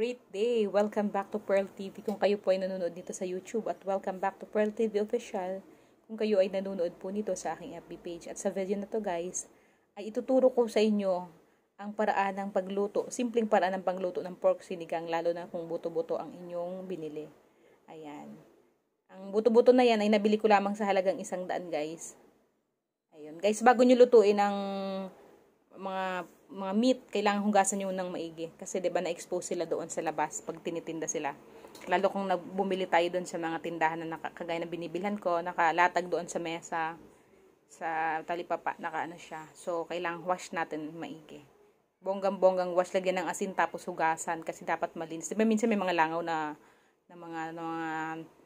Great day! Welcome back to Pearl TV kung kayo po ay nanonood dito sa YouTube at welcome back to Pearl TV Official kung kayo ay nanonood po nito sa aking FB page. At sa video na to guys, ay ituturo ko sa inyo ang paraan ng pagluto, simpleng paraan ng pagluto ng pork sinigang lalo na kung buto-buto ang inyong binili. Ayan. Ang buto-buto na yan ay nabili ko lamang sa halagang 100 guys. Ayun. Guys, bago nyo lutuin ang mga meat, kailangan hugasan nyo ng maigi. Kasi 'di ba na-expose sila doon sa labas pag tinitinda sila. Lalo kung bumili tayo doon sa mga tindahan na kagaya na binibilhan ko, nakalatag doon sa mesa, sa talipapa, nakaano siya. So, kailangan wash natin maigi. Bonggang-bonggang wash, lagyan ng asin tapos hugasan kasi dapat malinis. Diba minsan may mga langaw na mga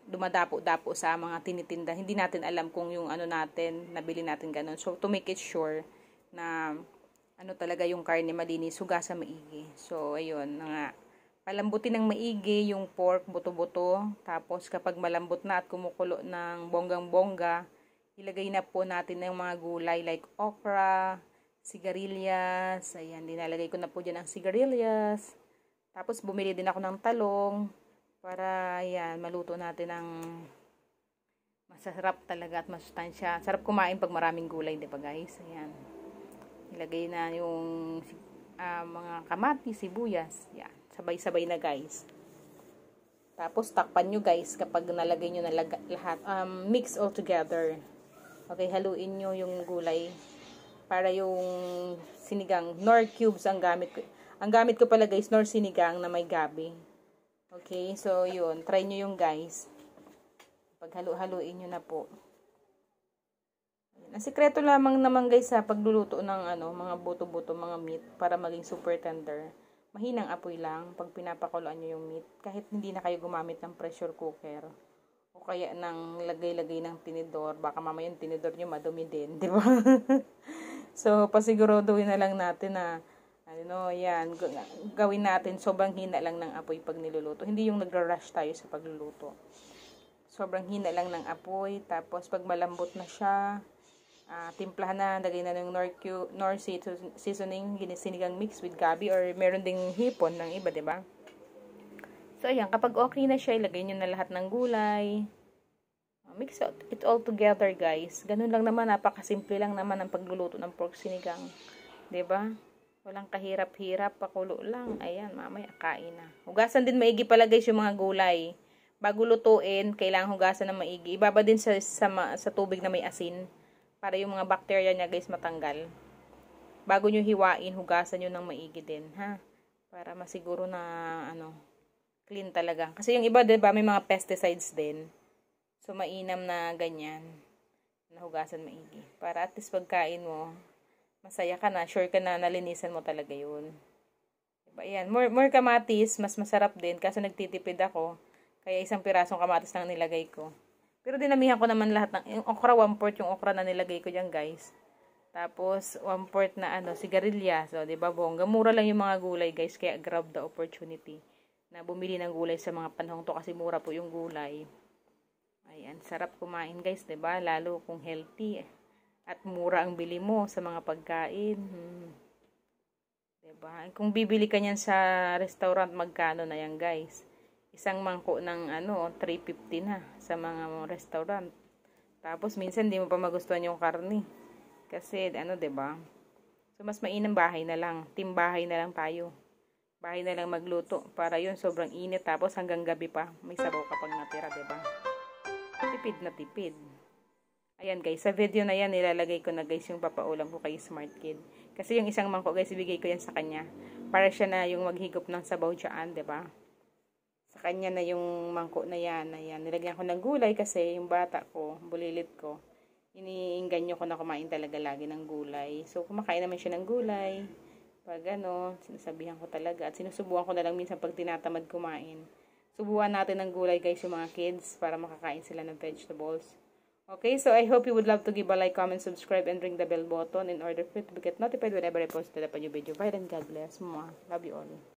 dumadapo-dapo sa mga tinitinda. Hindi natin alam kung yung ano natin, nabili natin ganun. So, to make it sure na ano talaga yung karne malinis, hugasan maigi. So, ayun, nga. Palambutin ng maigi yung pork, buto-buto. Tapos, kapag malambot na at kumukulo ng bonggang-bongga, ilagay na po natin ng mga gulay like okra, sigarilyas. Ayan, dinalagay ko na po dyan ang sigarilyas. Tapos, bumili din ako ng talong para, ayan, maluto natin ng masarap talaga at masustansya. Sarap kumain pag maraming gulay, di ba guys? Ayan. Ilagay na yung mga kamatis, sibuyas. Yan. Sabay-sabay na guys. Tapos takpan nyo guys kapag nalagay nyo na lahat. Mix all together. Okay, haluin nyo yung gulay. Para yung sinigang. Nor cubes ang gamit ko. Ang gamit ko pala guys, nor sinigang na may gabi. Okay, so yun. Try nyo yung guys. Pag haluin nyo na po. Ang sikreto lamang naman guys sa pagluluto ng mga buto-buto, mga meat para maging super tender. Mahinang apoy lang pag pinapakuluan nyo yung meat. Kahit hindi na kayo gumamit ng pressure cooker. O kaya ng lagay-lagay ng tinidor. Baka mamaya yung tinidor nyo madumi din. Di ba? So, pasiguraduhin na lang natin na yan. Gawin natin sobrang hina lang ng apoy pag niluluto. Hindi yung nagra-rush tayo sa pagluluto. Sobrang hina lang ng apoy. Tapos, pag malambot na siya, timplahan na, lagay na ng nor seasoning, sinigang mix with gabi or meron ding hipon ng iba, diba? So, ayan, kapag okay na siya, ilagay nyo na lahat ng gulay. Mix it all together, guys. Ganun lang naman, napakasimple lang naman ang pagluluto ng pork sinigang. Diba? Walang kahirap-hirap, pakulo lang. Ayan, mamaya, kain na. Hugasan din maigi pala, guys, yung mga gulay. Bago lutuin, kailangan hugasan ng maigi. Ibaba din sa tubig na may asin. Para yung mga bacteria niya guys matanggal. Bago nyo hiwain, hugasan nyo ng maigi din. Ha? Para masiguro na clean talaga. Kasi yung iba diba may mga pesticides din. So mainam na ganyan. Nahugasan maigi. Para at least pagkain mo, masaya ka na. Sure ka na nalinisan mo talaga yun. Diba? Ayan. More kamatis, mas masarap din. Kasi nagtitipid ako. Kaya isang pirasong kamatis lang nilagay ko. Pero dinamihan ko naman lahat ng, yung okra, 1/4 yung okra na nilagay ko dyan guys. Tapos, 1/4 na sigarilyas. So, diba, bongga. Mura lang yung mga gulay guys, kaya grab the opportunity na bumili ng gulay sa mga panahong to kasi mura po yung gulay. Ayan, sarap kumain guys, diba? Lalo kung healthy. At mura ang bili mo sa mga pagkain. Diba? Kung bibili ka niyan sa restaurant, magkano na yan guys? Isang mangko ng 350 na sa mga restaurant. Tapos minsan hindi mo pa magustuhan yung karne. Kasi 'di ba? So mas mainam bahay na lang. Team bahay na lang tayo. Bahay na lang magluto para yun sobrang init tapos hanggang gabi pa may sabaw kapag natira, 'di ba? Tipid na tipid. Ayan guys, sa video na yan nilalagay ko na guys yung papaulam ko kay Smart Kid. Kasi yung isang mangko guys ibigay ko yan sa kanya. Para siya na yung maghigop ng sabaw diyan, 'di ba? Sa kanya na yung mangko na yan. Ayan. Nilagyan ko ng gulay kasi yung bata ko, bulilit ko, iniinganyo ko na kumain talaga lagi ng gulay. So, kumakain naman siya ng gulay. Pag sinasabihan ko talaga. At sinusubukan ko na lang minsan pag tinatamad kumain. Subukan natin ng gulay guys yung mga kids para makakain sila ng vegetables. Okay, so I hope you would love to give a like, comment, subscribe, and ring the bell button in order for you to get notified whenever I post a new video. Bye and God bless. Love you all.